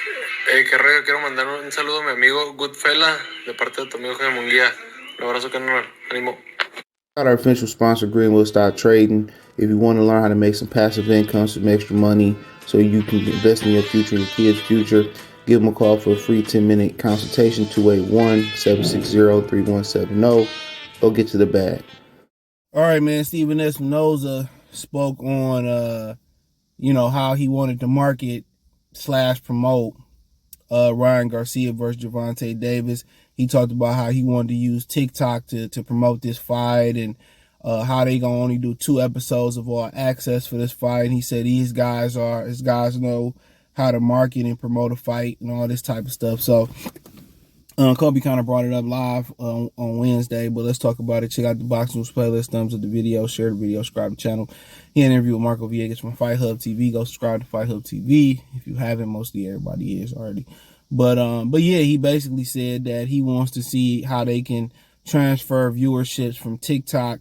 Qué rollo, quiero mandar un saludo a mi amigo Goodfella de parte de tu amigo Jaime Munguía. Un abrazo, carnal. Ánimo. Got our official sponsor, Greenwood Stock Trading. If you want to learn how to make some passive income, some extra money, so you can invest in your future and your kids' future, give them a call for a free 10-minute consultation, 281-760-3170. Go get to the bag. All right, man. Stephen Espinoza spoke on, how he wanted to market slash promote Ryan Garcia versus Gervonta Davis. He talked about how he wanted to use TikTok to promote this fight, and how they gonna only do 2 episodes of all access for this fight. And he said his guys know how to market and promote a fight and all this type of stuff. So Kobe kind of brought it up live on Wednesday, but let's talk about it. Check out the Boxing News playlist, thumbs up the video, share the video, subscribe to the channel. He had an interview with Marco Villegas from Fight Hub TV. Go subscribe to Fight Hub TV if you haven't. Mostly everybody is already. But yeah, he basically said that he wants to see how they can transfer viewerships from TikTok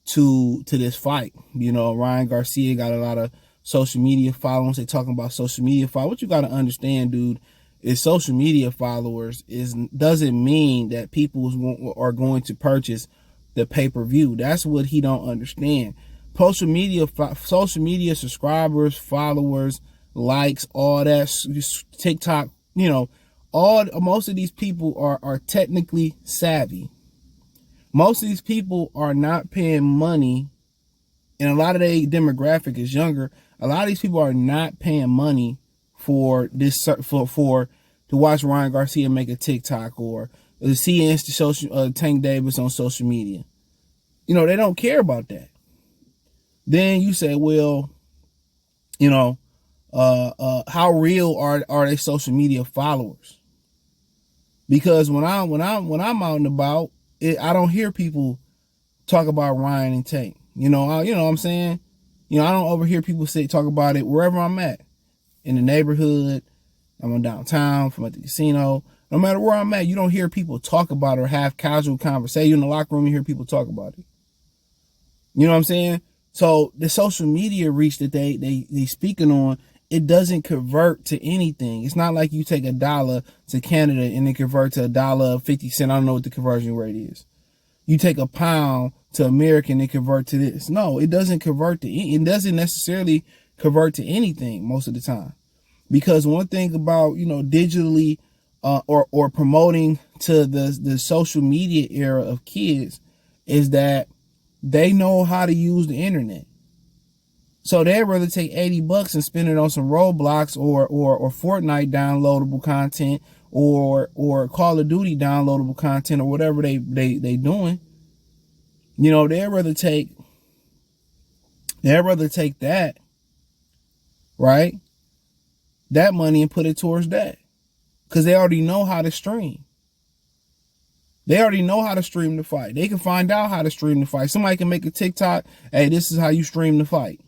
to this fight. You know, Ryan Garcia got a lot of social media followers. They talking about social media followers. What you got to understand, dude, is social media followers doesn't mean that people are going to purchase the pay-per-view. That's what he don't understand. Social media subscribers, followers, likes, all that, TikTok, most of these people are technically savvy. Most of these people are not paying money, and a lot of their demographic is younger. A lot of these people are not paying money for this to watch Ryan Garcia make a TikTok or to see Tank Davis on social media. They don't care about that. Then you say, well, how real are they social media followers? Because when I'm out and about, I don't hear people talk about Ryan and Tank. You know what I'm saying? I don't overhear people talk about it wherever I'm at. In the neighborhood, I'm in downtown, from at the casino. No matter where I'm at, you don't hear people talk about it or have casual conversation. In the locker room, you hear people talk about it. You know what I'm saying? So the social media reach that they speaking on, it doesn't convert to anything. It's not like you take $1 to Canada and it convert to $1.50. I don't know what the conversion rate is. You take £1 to American and convert to this. No, it doesn't convert to. It doesn't necessarily convert to anything most of the time. Because one thing about, digitally or promoting to the social media era of kids is that they know how to use the internet. So they'd rather take $80 and spend it on some Roblox or Fortnite downloadable content or Call of Duty downloadable content or whatever they doing. They'd rather take that, right? That money and put it towards that. Because they already know how to stream. They already know how to stream the fight. They can find out how to stream the fight. Somebody can make a TikTok, hey, this is how you stream the fight.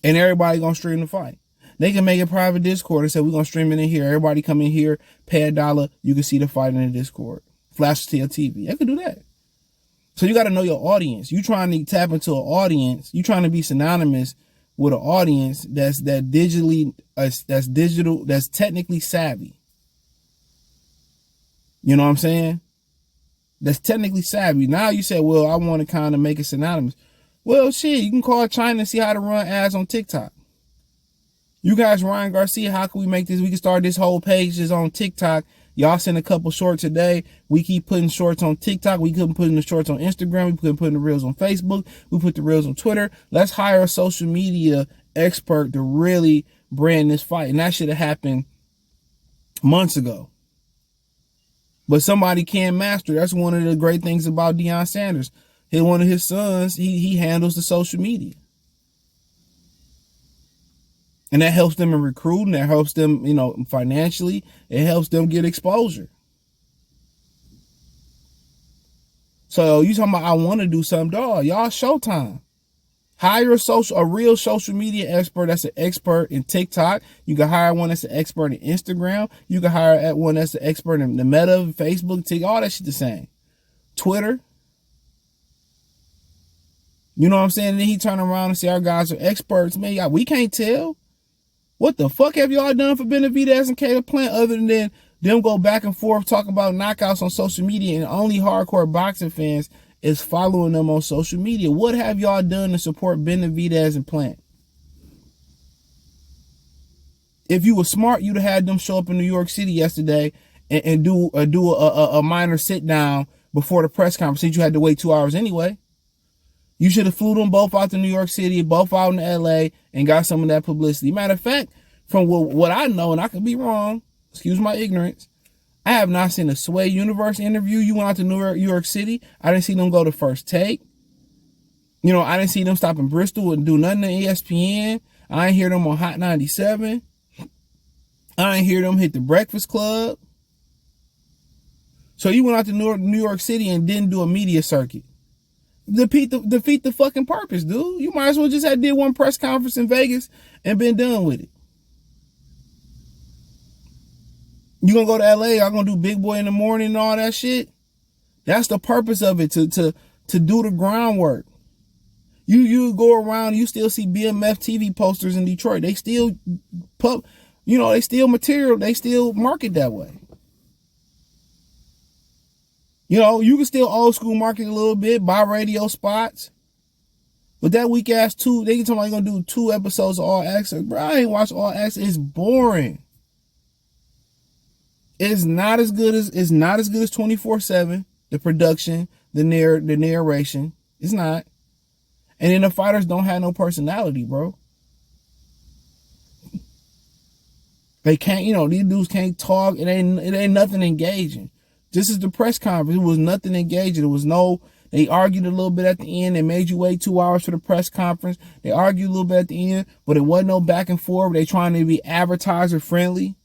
And everybody gonna stream the fight. They can make a private Discord and say, we're gonna stream it in here. Everybody come in here, pay $1, you can see the fight in the Discord. Flash to your TV. They can do that. So you gotta know your audience. You trying to tap into an audience, you trying to be synonymous with an audience that's digital, that's technically savvy. You know what I'm saying? That's technically savvy. Now you say, well, I want to kind of make it synonymous. Well, shit, you can call China and see how to run ads on TikTok. You guys, Ryan Garcia, how can we make this? We can start this whole page is on TikTok. Y'all send a couple shorts a day. We keep putting shorts on TikTok. We keep putting the shorts on Instagram. We keep putting the reels on Facebook. We put the reels on Twitter. Let's hire a social media expert to really brand this fight. And that should have happened months ago. But somebody can't master. That's one of the great things about Deion Sanders. One of his sons, he handles the social media. And that helps them in recruiting. That helps them, financially. It helps them get exposure. So you talking about I want to do something, dog. Y'all Showtime. Hire a real social media expert that's an expert in TikTok. You can hire one that's an expert in Instagram. You can hire one that's an expert in the Meta, Facebook, TikTok, all that shit the same. Twitter. You know what I'm saying? And then he turn around and say our guys are experts. Man, we can't tell. What the fuck have y'all done for Benavidez and Caleb Plant other than them go back and forth talking about knockouts on social media, and only hardcore boxing fans is following them on social media? What have y'all done to support Benavidez and Plant? If you were smart, you'd have had them show up in New York City yesterday and do a minor sit down before the press conference, since you had to wait 2 hours anyway. You should have flew them both out to New York City, both out in LA, and got some of that publicity. Matter of fact, from what I know, and I could be wrong, excuse my ignorance, I have not seen a Sway Universe interview. You went out to New York City. I didn't see them go to First Take. You know, I didn't see them stop in Bristol and do nothing to ESPN. I didn't hear them on Hot 97. I didn't hear them hit the Breakfast Club. So you went out to New York City and didn't do a media circuit. Defeat the fucking purpose, dude. You might as well just have did one press conference in Vegas and been done with it. You gonna go to LA, y'all gonna do Big Boy in the Morning and all that shit? That's the purpose of it, to do the groundwork. You go around, you still see BMF TV posters in Detroit. They still they still material, they still market that way. You know, you can still old school market a little bit, buy radio spots. But that weak ass they can tell me they're gonna do 2 episodes of All Access. Bro, I ain't watched All Access. It's boring. It's not as good as 24/7. The production, the narration. It's not. And then the fighters don't have no personality, bro. They can't, these dudes can't talk. It ain't nothing engaging. This is the press conference. It was nothing engaging. They argued a little bit at the end. They made you wait 2 hours for the press conference. They argued a little bit at the end, but it wasn't no back and forth. They trying to be advertiser friendly.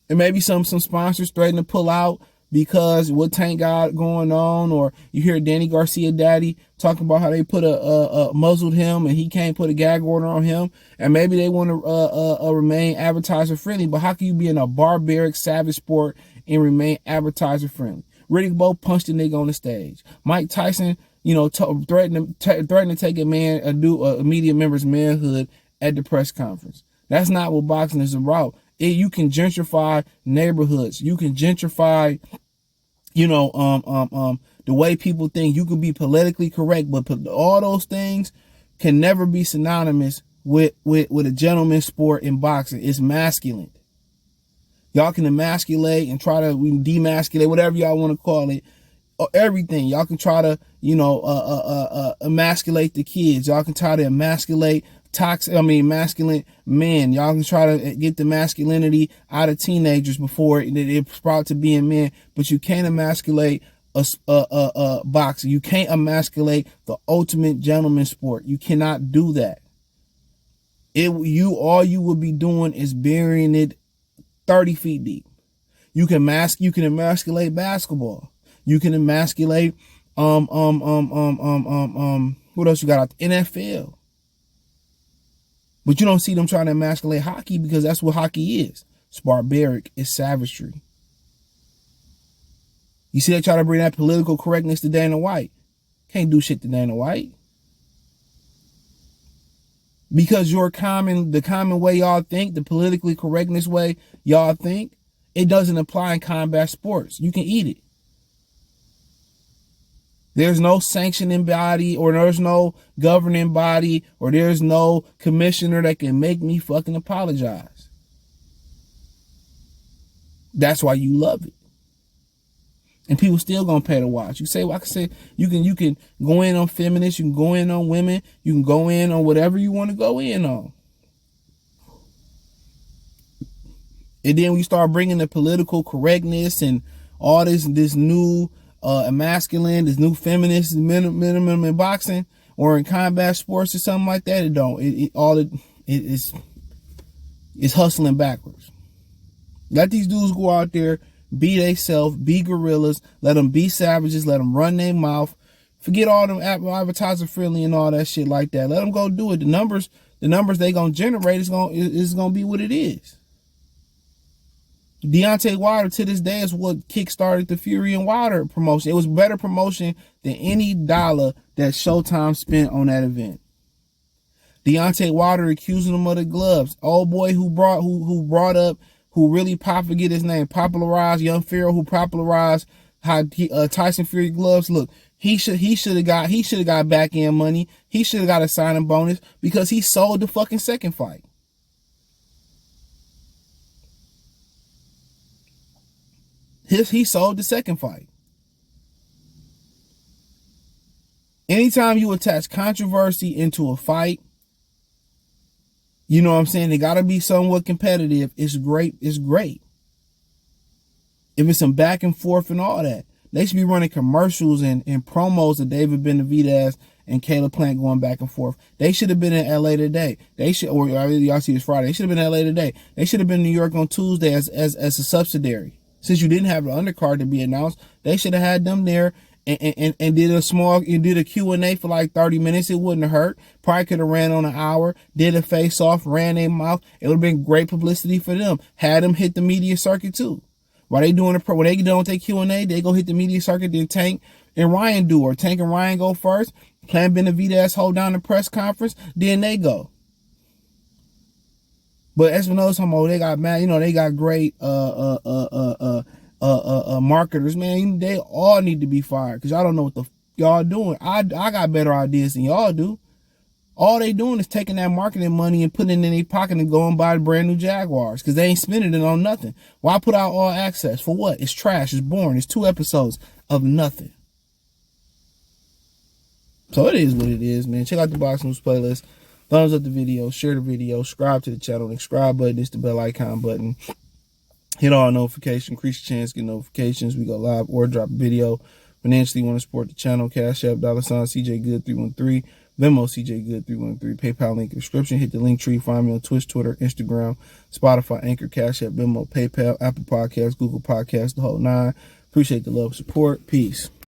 And maybe some sponsors threatening to pull out because what Tank got going on, or you hear Danny Garcia daddy talking about how they put a muzzled him and he can't put a gag order on him. And maybe they want to remain advertiser friendly, but how can you be in a barbaric savage sport and remain advertiser friendly? Riddick Bowe punched a nigga on the stage. Mike Tyson, threatened to take a media member's manhood at the press conference. That's not what boxing is about. You can gentrify neighborhoods. You can gentrify, the way people think. You can be politically correct, but all those things can never be synonymous with a gentleman's sport in boxing. It's masculine. Y'all can emasculate and try to demasculate, whatever y'all want to call it. Everything. Y'all can try to, emasculate the kids. Y'all can try to emasculate masculine men. Y'all can try to get the masculinity out of teenagers before it sprout to being men, but you can't emasculate a boxer. You can't emasculate the ultimate gentleman sport. You cannot do that. All you will be doing is burying it 30 feet deep. You can emasculate basketball. You can emasculate what else you got out the NFL. But you don't see them trying to emasculate hockey, because that's what hockey is. It's barbaric. It's savagery. You see they try to bring that political correctness to Dana White. Can't do shit to Dana White. Because the common way y'all think, the politically correctness way y'all think, it doesn't apply in combat sports. You can eat it. There's no sanctioning body, or there's no governing body, or there's no commissioner that can make me fucking apologize. That's why you love it. And people still gonna pay to watch. You say, well, I can say you can go in on feminists, you can go in on women, you can go in on whatever you want to go in on. And then we start bringing the political correctness and all this new masculine, this new feminist minimum in boxing or in combat sports or something like that. It's hustling backwards. Let these dudes go out there, be theyself, be gorillas, let them be savages, let them run their mouth. Forget all them advertiser friendly and all that shit like that. Let them go do it. The numbers they gonna generate is gonna be what it is. Deontay Wilder to this day is what kickstarted the Fury and Wilder promotion. It was better promotion than any dollar that Showtime spent on that event. Deontay Wilder accusing him of the gloves. Old boy who brought up, who really forget his name, popularized Young Pharaoh, who popularized how Tyson Fury gloves look. He should have got back end money. He should have got a signing bonus because he sold the fucking second fight. He sold the second fight. Anytime you attach controversy into a fight, you know what I'm saying? They got to be somewhat competitive. It's great. It's great. If it's some back and forth and all that, they should be running commercials and promos of David Benavidez and Caleb Plant going back and forth. They should have been in LA today. They should, or y'all see this Friday. They should have been in LA today. They should have been in New York on Tuesday as a subsidiary. Since you didn't have the undercard to be announced, they should have had them there and did a Q&A for like 30 minutes. It wouldn't have hurt. Probably could have ran on an hour, did a face off, ran their mouth. It would have been great publicity for them. Had them hit the media circuit too. While they doing when they get done with their Q&A, they go hit the media circuit, then Tank and Ryan do, or Tank and Ryan go first, Plan Benavidez hold down the press conference, then they go. But Espinoza, they got mad, they got great marketers, man. They all need to be fired because y'all don't know what the y'all doing. I got better ideas than y'all do. All they doing is taking that marketing money and putting it in their pocket and going buy brand new Jaguars because they ain't spending it on nothing. Why put out All Access? For what? It's trash. It's boring. It's 2 episodes of nothing. So it is what it is, man. Check out the Box News playlist. Thumbs up the video. Share the video. Subscribe to the channel. The subscribe button is the bell icon button. Hit all notifications. Increase your chance to get notifications. We go live or drop a video. Financially want to support the channel. Cash App, $CJ Good 313. Venmo, CJ Good 313. PayPal link in the description. Hit the link tree. Find me on Twitch, Twitter, Instagram, Spotify, Anchor, Cash App, Venmo, PayPal, Apple Podcasts, Google Podcasts, the whole 9. Appreciate the love and support. Peace.